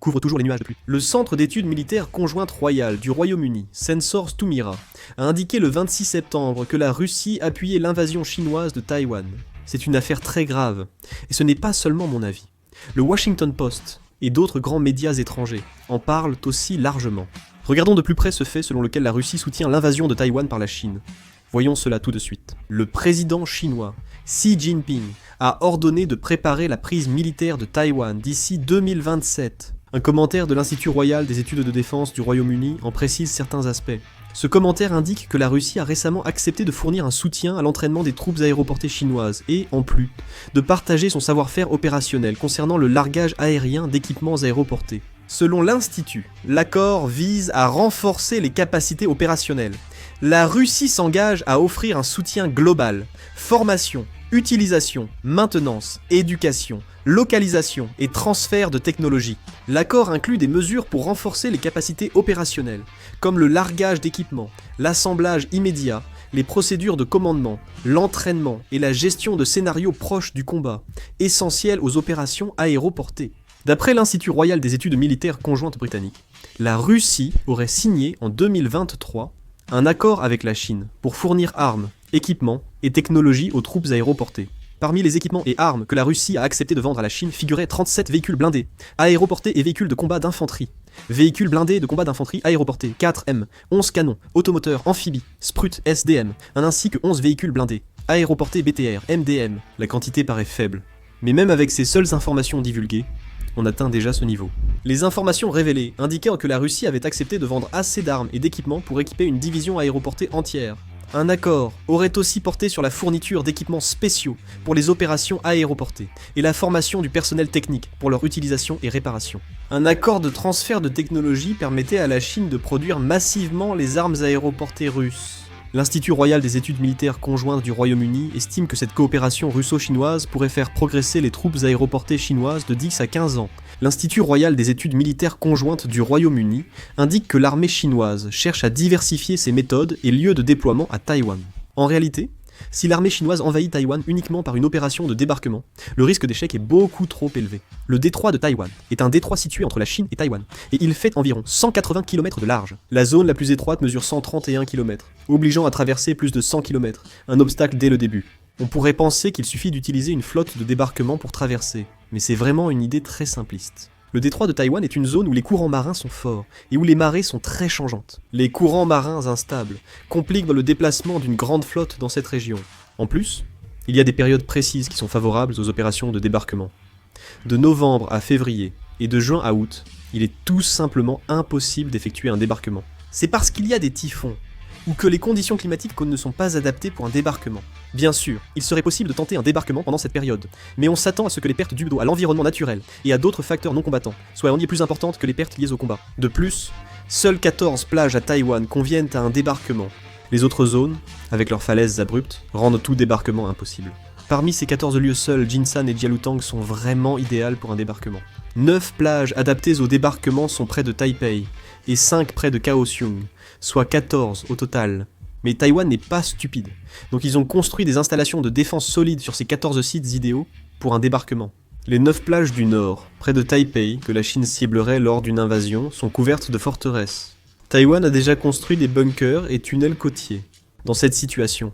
couvre toujours les nuages de pluie. Le Centre d'études militaires conjointes royales du Royaume-Uni, Sensors Toumira, a indiqué le 26 septembre que la Russie appuyait l'invasion chinoise de Taïwan. C'est une affaire très grave, et ce n'est pas seulement mon avis. Le Washington Post et d'autres grands médias étrangers en parlent aussi largement. Regardons de plus près ce fait selon lequel la Russie soutient l'invasion de Taïwan par la Chine. Voyons cela tout de suite. Le président chinois, Xi Jinping, a ordonné de préparer la prise militaire de Taïwan d'ici 2027. Un commentaire de l'Institut royal des études de défense du Royaume-Uni en précise certains aspects. Ce commentaire indique que la Russie a récemment accepté de fournir un soutien à l'entraînement des troupes aéroportées chinoises et, en plus, de partager son savoir-faire opérationnel concernant le largage aérien d'équipements aéroportés. Selon l'Institut, l'accord vise à renforcer les capacités opérationnelles. La Russie s'engage à offrir un soutien global, formation, utilisation, maintenance, éducation, localisation et transfert de technologie. L'accord inclut des mesures pour renforcer les capacités opérationnelles, comme le largage d'équipements, l'assemblage immédiat, les procédures de commandement, l'entraînement et la gestion de scénarios proches du combat, essentiels aux opérations aéroportées. D'après l'Institut royal des études militaires conjointes britanniques, la Russie aurait signé en 2023 un accord avec la Chine pour fournir armes, équipements et technologies aux troupes aéroportées. Parmi les équipements et armes que la Russie a accepté de vendre à la Chine figuraient 37 véhicules blindés, aéroportés et véhicules de combat d'infanterie, véhicules blindés de combat d'infanterie aéroportés, 4M, 11 canons, automoteurs, amphibies, Sprut SDM, ainsi que 11 véhicules blindés, aéroportés BTR, MDM. La quantité paraît faible, mais même avec ces seules informations divulguées, on atteint déjà ce niveau. Les informations révélées indiquaient que la Russie avait accepté de vendre assez d'armes et d'équipements pour équiper une division aéroportée entière. Un accord aurait aussi porté sur la fourniture d'équipements spéciaux pour les opérations aéroportées et la formation du personnel technique pour leur utilisation et réparation. Un accord de transfert de technologie permettait à la Chine de produire massivement les armes aéroportées russes. L'Institut royal des études militaires conjointes du Royaume-Uni estime que cette coopération russo-chinoise pourrait faire progresser les troupes aéroportées chinoises de 10 à 15 ans. L'Institut royal des études militaires conjointes du Royaume-Uni indique que l'armée chinoise cherche à diversifier ses méthodes et lieux de déploiement à Taïwan. En réalité, si l'armée chinoise envahit Taïwan uniquement par une opération de débarquement, le risque d'échec est beaucoup trop élevé. Le détroit de Taïwan est un détroit situé entre la Chine et Taïwan, et il fait environ 180 km de large. La zone la plus étroite mesure 131 km, obligeant à traverser plus de 100 km, un obstacle dès le début. On pourrait penser qu'il suffit d'utiliser une flotte de débarquement pour traverser, mais c'est vraiment une idée très simpliste. Le détroit de Taïwan est une zone où les courants marins sont forts et où les marées sont très changeantes. Les courants marins instables compliquent le déplacement d'une grande flotte dans cette région. En plus, il y a des périodes précises qui sont favorables aux opérations de débarquement. De novembre à février et de juin à août, il est tout simplement impossible d'effectuer un débarquement. C'est parce qu'il y a des typhons ou que les conditions climatiques ne sont pas adaptées pour un débarquement. Bien sûr, il serait possible de tenter un débarquement pendant cette période, mais on s'attend à ce que les pertes dues à l'environnement naturel et à d'autres facteurs non combattants soient en lieu plus importantes que les pertes liées au combat. De plus, seules 14 plages à Taïwan conviennent à un débarquement. Les autres zones, avec leurs falaises abruptes, rendent tout débarquement impossible. Parmi ces 14 lieux seuls, Jinsan et Jialutang sont vraiment idéales pour un débarquement. 9 plages adaptées au débarquement sont près de Taipei, et 5 près de Kaohsiung, soit 14 au total. Mais Taïwan n'est pas stupide, donc ils ont construit des installations de défense solides sur ces 14 sites idéaux pour un débarquement. Les 9 plages du nord, près de Taipei, que la Chine ciblerait lors d'une invasion, sont couvertes de forteresses. Taïwan a déjà construit des bunkers et tunnels côtiers. Dans cette situation,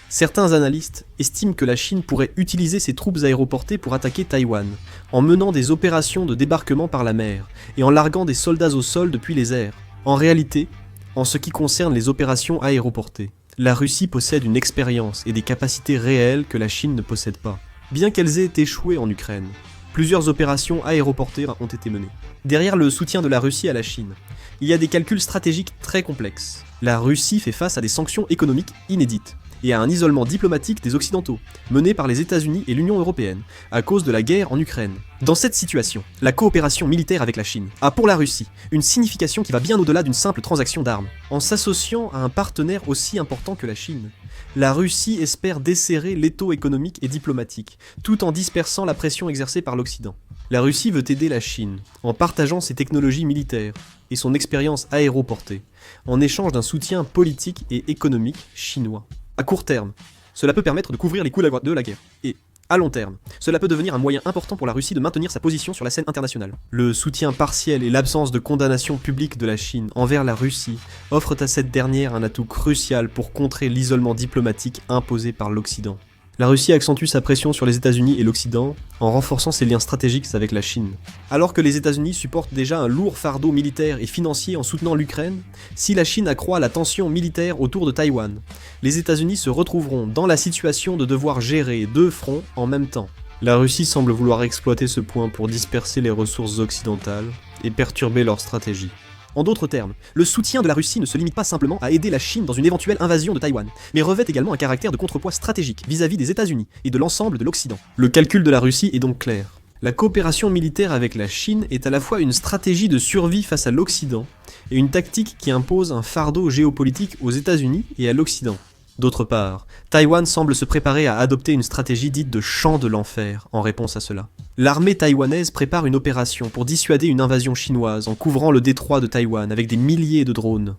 certains analystes estiment que la Chine pourrait utiliser ses troupes aéroportées pour attaquer Taïwan, en menant des opérations de débarquement par la mer, et en larguant des soldats au sol depuis les airs. En réalité, en ce qui concerne les opérations aéroportées, la Russie possède une expérience et des capacités réelles que la Chine ne possède pas. Bien qu'elles aient échoué en Ukraine, plusieurs opérations aéroportées ont été menées. Derrière le soutien de la Russie à la Chine, il y a des calculs stratégiques très complexes. La Russie fait face à des sanctions économiques inédites, et à un isolement diplomatique des Occidentaux, mené par les États-Unis et l'Union européenne, à cause de la guerre en Ukraine. Dans cette situation, la coopération militaire avec la Chine a pour la Russie une signification qui va bien au-delà d'une simple transaction d'armes. En s'associant à un partenaire aussi important que la Chine, la Russie espère desserrer l'étau économique et diplomatique, tout en dispersant la pression exercée par l'Occident. La Russie veut aider la Chine, en partageant ses technologies militaires et son expérience aéroportée, en échange d'un soutien politique et économique chinois. À court terme, cela peut permettre de couvrir les coûts de la guerre, et À long terme, cela peut devenir un moyen important pour la Russie de maintenir sa position sur la scène internationale. Le soutien partiel et l'absence de condamnation publique de la Chine envers la Russie offrent à cette dernière un atout crucial pour contrer l'isolement diplomatique imposé par l'Occident. La Russie accentue sa pression sur les États-Unis et l'Occident en renforçant ses liens stratégiques avec la Chine. Alors que les États-Unis supportent déjà un lourd fardeau militaire et financier en soutenant l'Ukraine, si la Chine accroît la tension militaire autour de Taïwan, les États-Unis se retrouveront dans la situation de devoir gérer deux fronts en même temps. La Russie semble vouloir exploiter ce point pour disperser les ressources occidentales et perturber leur stratégie. En d'autres termes, le soutien de la Russie ne se limite pas simplement à aider la Chine dans une éventuelle invasion de Taïwan, mais revêt également un caractère de contrepoids stratégique vis-à-vis des États-Unis et de l'ensemble de l'Occident. Le calcul de la Russie est donc clair. La coopération militaire avec la Chine est à la fois une stratégie de survie face à l'Occident et une tactique qui impose un fardeau géopolitique aux États-Unis et à l'Occident. D'autre part, Taïwan semble se préparer à adopter une stratégie dite de champ de l'enfer en réponse à cela. L'armée taïwanaise prépare une opération pour dissuader une invasion chinoise en couvrant le détroit de Taïwan avec des milliers de drones.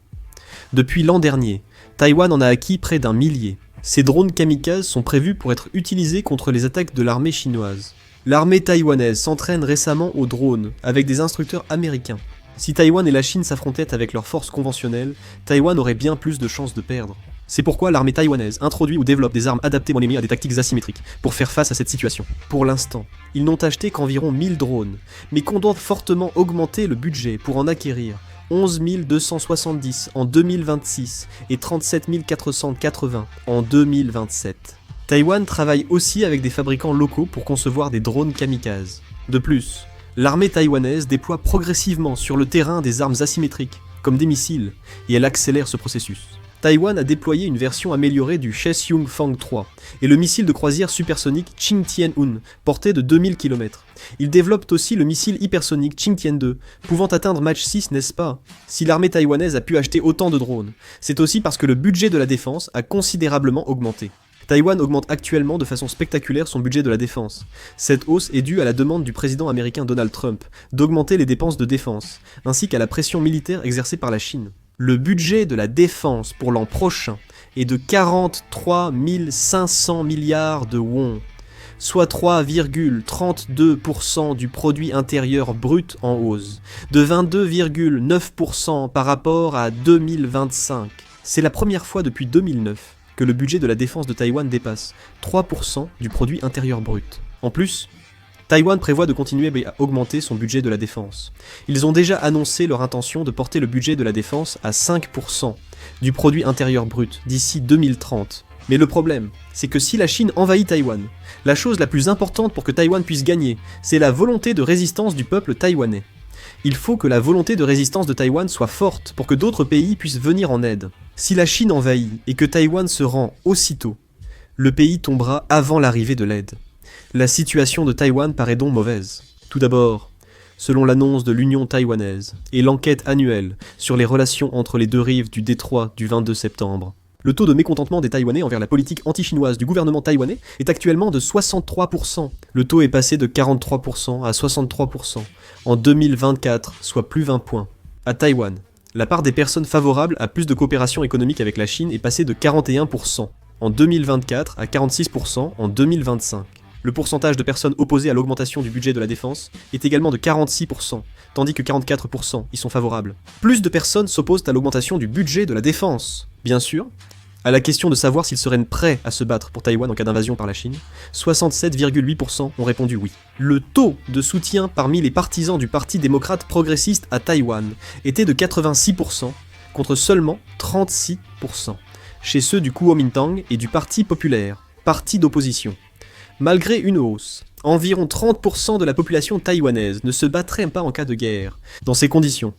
Depuis l'an dernier, Taïwan en a acquis près d'un millier. Ces drones kamikazes sont prévus pour être utilisés contre les attaques de l'armée chinoise. L'armée taïwanaise s'entraîne récemment aux drones avec des instructeurs américains. Si Taïwan et la Chine s'affrontaient avec leurs forces conventionnelles, Taïwan aurait bien plus de chances de perdre. C'est pourquoi l'armée taïwanaise introduit ou développe des armes adaptées à des tactiques asymétriques pour faire face à cette situation. Pour l'instant, ils n'ont acheté qu'environ 1000 drones, mais comptent fortement augmenter le budget pour en acquérir 11 270 en 2026 et 37 480 en 2027. Taïwan travaille aussi avec des fabricants locaux pour concevoir des drones kamikazes. De plus, l'armée taïwanaise déploie progressivement sur le terrain des armes asymétriques, comme des missiles, et elle accélère ce processus. Taïwan a déployé une version améliorée du Chesyung Fang 3 et le missile de croisière supersonique Qingtian-1, porté de 2000 km. Ils développent aussi le missile hypersonique Qingtian-2, pouvant atteindre Mach 6, n'est-ce pas? Si l'armée taïwanaise a pu acheter autant de drones, c'est aussi parce que le budget de la défense a considérablement augmenté. Taïwan augmente actuellement de façon spectaculaire son budget de la défense. Cette hausse est due à la demande du président américain Donald Trump d'augmenter les dépenses de défense, ainsi qu'à la pression militaire exercée par la Chine. Le budget de la défense pour l'an prochain est de 43 500 milliards de won, soit 3,32% du produit intérieur brut en hausse, de 22,9% par rapport à 2025. C'est la première fois depuis 2009 que le budget de la défense de Taïwan dépasse 3% du produit intérieur brut. En plus, Taïwan prévoit de continuer à augmenter son budget de la défense. Ils ont déjà annoncé leur intention de porter le budget de la défense à 5% du produit intérieur brut d'ici 2030. Mais le problème, c'est que si la Chine envahit Taïwan, la chose la plus importante pour que Taïwan puisse gagner, c'est la volonté de résistance du peuple taïwanais. Il faut que la volonté de résistance de Taïwan soit forte pour que d'autres pays puissent venir en aide. Si la Chine envahit et que Taïwan se rend aussitôt, le pays tombera avant l'arrivée de l'aide. La situation de Taïwan paraît donc mauvaise. Tout d'abord, selon l'annonce de l'Union taïwanaise et l'enquête annuelle sur les relations entre les deux rives du détroit du 22 septembre, le taux de mécontentement des Taïwanais envers la politique anti-chinoise du gouvernement taïwanais est actuellement de 63%. Le taux est passé de 43% à 63% en 2024, soit plus 20 points. À Taïwan, la part des personnes favorables à plus de coopération économique avec la Chine est passée de 41% en 2024 à 46% en 2025. Le pourcentage de personnes opposées à l'augmentation du budget de la défense est également de 46%, tandis que 44% y sont favorables. Plus de personnes s'opposent à l'augmentation du budget de la défense. Bien sûr, à la question de savoir s'ils seraient prêts à se battre pour Taïwan en cas d'invasion par la Chine, 67,8% ont répondu oui. Le taux de soutien parmi les partisans du Parti démocrate progressiste à Taïwan était de 86% contre seulement 36% chez ceux du Kuomintang et du Parti populaire, parti d'opposition. Malgré une hausse, environ 30% de la population taïwanaise ne se battrait pas en cas de guerre. Dans ces conditions,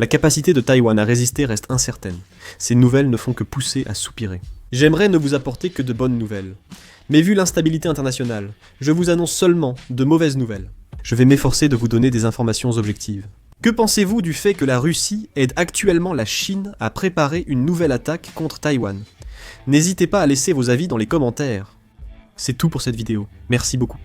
la capacité de Taïwan à résister reste incertaine. Ces nouvelles ne font que pousser à soupirer. J'aimerais ne vous apporter que de bonnes nouvelles. Mais vu l'instabilité internationale, je vous annonce seulement de mauvaises nouvelles. Je vais m'efforcer de vous donner des informations objectives. Que pensez-vous du fait que la Russie aide actuellement la Chine à préparer une nouvelle attaque contre Taïwan? N'hésitez pas à laisser vos avis dans les commentaires. C'est tout pour cette vidéo. Merci beaucoup.